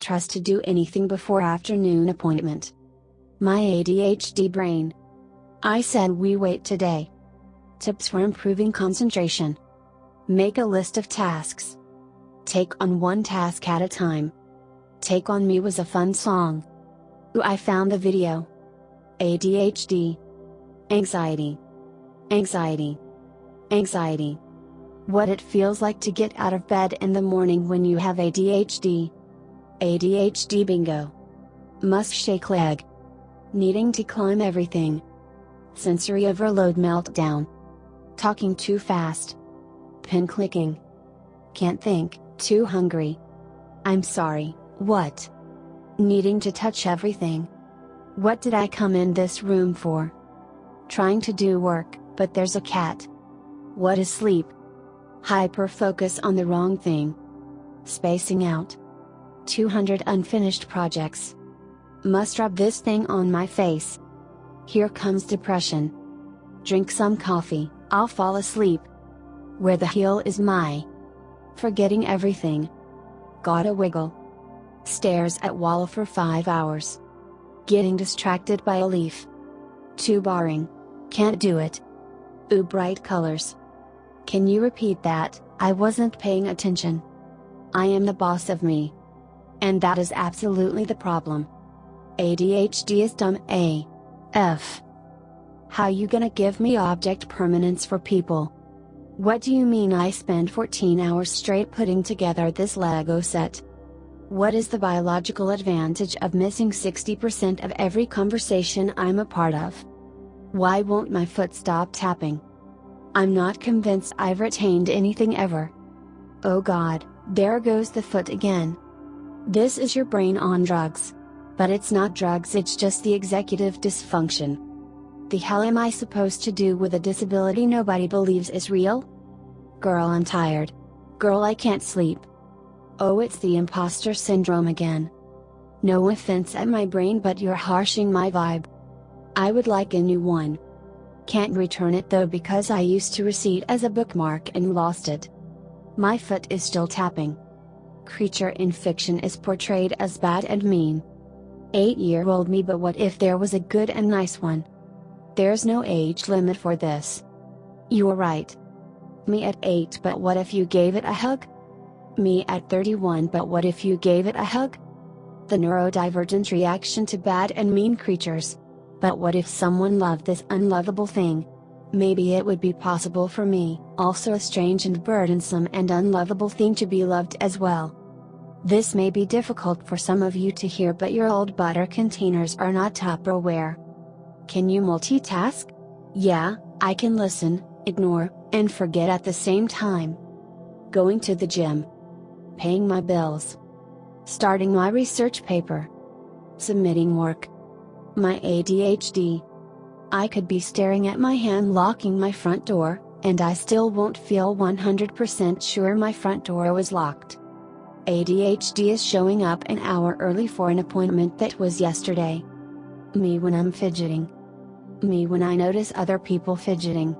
Trust to do anything before afternoon appointment. My ADHD brain. I said we wait today. Tips for improving concentration. Make a list of tasks. Take on one task at a time. Take On Me was a fun song. Ooh, I found the video. ADHD. Anxiety. Anxiety. Anxiety. What it feels like to get out of bed in the morning when you have ADHD. ADHD bingo. Must shake leg. Needing to climb everything. Sensory overload meltdown. Talking too fast. Pin clicking. Can't think, too hungry. I'm sorry, what? Needing to touch everything. What did I come in this room for? Trying to do work, but there's a cat. What is sleep? Hyper focus on the wrong thing. Spacing out. 200 unfinished projects. Must rub this thing on my face. Here comes depression. Drink some coffee, I'll fall asleep. Where the heel is my. Forgetting everything. Gotta wiggle. Stares at wall for 5 hours. Getting distracted by a leaf. Too boring. Can't do it. Ooh, bright colors. Can you repeat that? I wasn't paying attention. I am the boss of me. And that is absolutely the problem. ADHD is dumb AF. How you gonna give me object permanence for people? What do you mean I spend 14 hours straight putting together this Lego set? What is the biological advantage of missing 60% of every conversation I'm a part of? Why won't my foot stop tapping? I'm not convinced I've retained anything ever. Oh God, there goes the foot again. This is your brain on drugs. But it's not drugs, it's just the executive dysfunction. The hell am I supposed to do with a disability nobody believes is real? Girl, I'm tired. Girl, I can't sleep. Oh, it's the imposter syndrome again. No offense at my brain, but you're harshing my vibe. I would like a new one. Can't return it though because I used to receipt as a bookmark and lost it. My foot is still tapping. Creature in fiction is portrayed as bad and mean. 8-year-old me, but what if there was a good and nice one? There's no age limit for this. You're right. Me at 8, but what if you gave it a hug? Me at 31, but what if you gave it a hug? The neurodivergent reaction to bad and mean creatures. But what if someone loved this unlovable thing? Maybe it would be possible for me, also a strange and burdensome and unlovable thing, to be loved as well. This may be difficult for some of you to hear, but your old butter containers are not Tupperware. Can you multitask? Yeah, I can listen, ignore, and forget at the same time. Going to the gym. Paying my bills. Starting my research paper. Submitting work. My ADHD. I could be staring at my hand locking my front door, and I still won't feel 100% sure my front door was locked. ADHD is showing up an hour early for an appointment that was yesterday. Me when I'm fidgeting. Me when I notice other people fidgeting.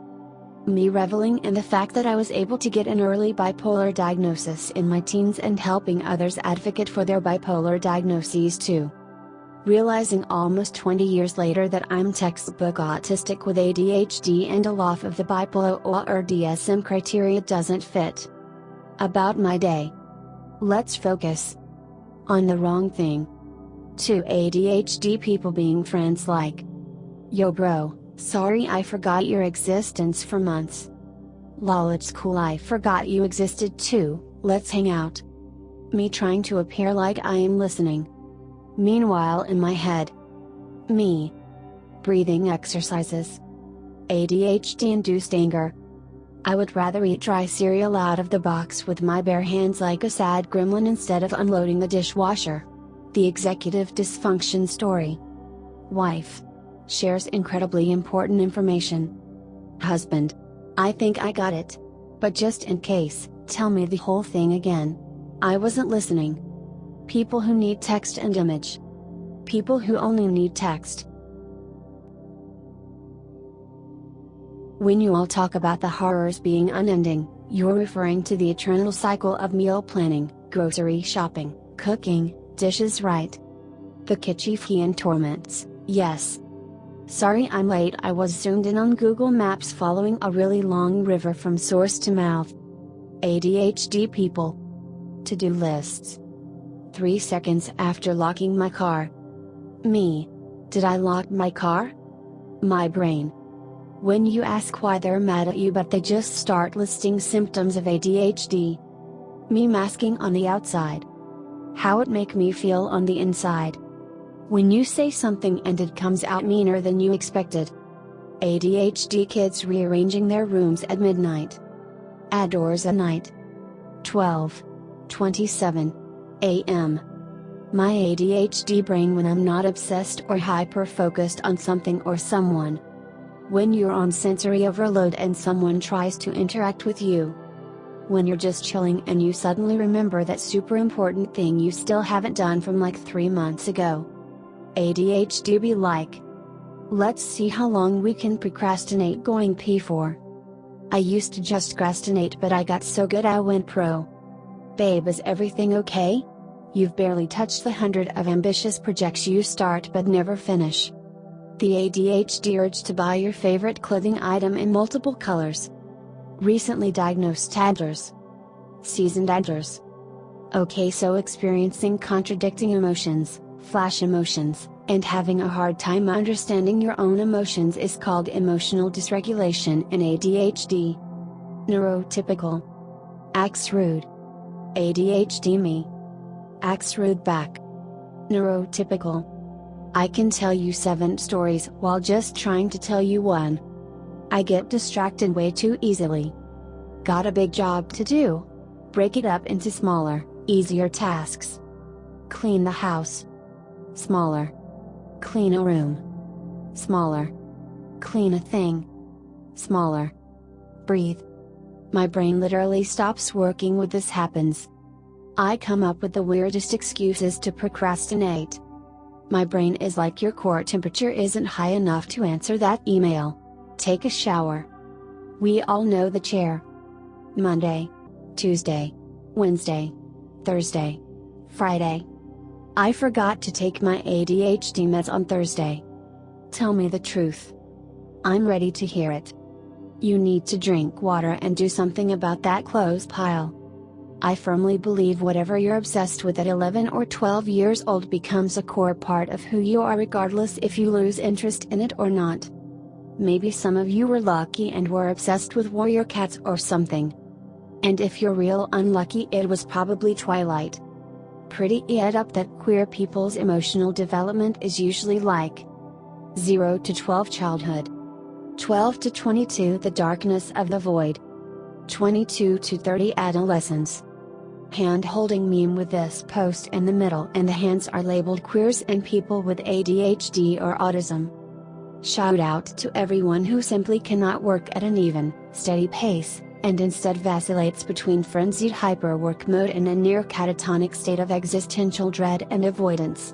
Me reveling in the fact that I was able to get an early bipolar diagnosis in my teens and helping others advocate for their bipolar diagnoses too. Realizing almost 20 years later that I'm textbook autistic with ADHD and a lot of the bipolar or DSM criteria doesn't fit. About my day. Let's focus on the wrong thing. 2 ADHD people being friends like, yo bro, sorry I forgot your existence for months. Lol, it's cool, I forgot you existed too, let's hang out. Me trying to appear like I am listening. Meanwhile in my head. Me. Breathing exercises. ADHD induced anger. I would rather eat dry cereal out of the box with my bare hands like a sad gremlin instead of unloading the dishwasher. The executive dysfunction story. Wife. Shares incredibly important information. Husband. I think I got it. But just in case, tell me the whole thing again. I wasn't listening. People who need text and image. People who only need text. When you all talk about the horrors being unending, you're referring to the eternal cycle of meal planning, grocery shopping, cooking, Dishes right. The Kitchifian torments, yes. Sorry I'm late, I was zoomed in on Google Maps following a really long river from source to mouth. ADHD people. To-do lists. 3 seconds after locking my car. Me. Did I lock my car? My brain. When you ask why they're mad at you but they just start listing symptoms of ADHD. Me masking on the outside. How it make me feel on the inside. When you say something and it comes out meaner than you expected. ADHD kids rearranging their rooms at midnight. Outdoors at night. 12:27 a.m. My ADHD brain when I'm not obsessed or hyper-focused on something or someone. When you're on sensory overload and someone tries to interact with you. When you're just chilling and you suddenly remember that super important thing you still haven't done from like 3 months ago. ADHD be like. Let's see how long we can procrastinate going P4. I used to just procrastinate but I got so good I went pro. Babe, is everything okay? You've barely touched the 100 of ambitious projects you start but never finish. The ADHD urge to buy your favorite clothing item in multiple colors. Recently diagnosed toddlers. Seasoned toddlers. Okay, so experiencing contradicting emotions, flash emotions, and having a hard time understanding your own emotions is called emotional dysregulation in ADHD. Neurotypical. Acts rude. ADHD me. Acts rude back. Neurotypical. I can tell you 7 stories while just trying to tell you one. I get distracted way too easily. Got a big job to do? Break it up into smaller, easier tasks. Clean the house. Smaller. Clean a room. Smaller. Clean a thing. Smaller. Breathe. My brain literally stops working when this happens. I come up with the weirdest excuses to procrastinate. My brain is like your core temperature isn't high enough to answer that email. Take a shower. We all know the chair. Monday, Tuesday, Wednesday, Thursday, Friday. I forgot to take my ADHD meds on Thursday. Tell me the truth. I'm ready to hear it. You need to drink water and do something about that clothes pile. I firmly believe whatever you're obsessed with at 11 or 12 years old becomes a core part of who you are regardless if you lose interest in it or not. Maybe some of you were lucky and were obsessed with warrior cats or something. And if you're real unlucky, it was probably Twilight. Pretty add up that queer people's emotional development is usually like 0 to 12 childhood, 12 to 22 the darkness of the void, 22 to 30 adolescence. Hand holding meme with this post in the middle and the hands are labeled queers and people with ADHD or autism. Shout out to everyone who simply cannot work at an even, steady pace, and instead vacillates between frenzied hyperwork mode and a near catatonic state of existential dread and avoidance.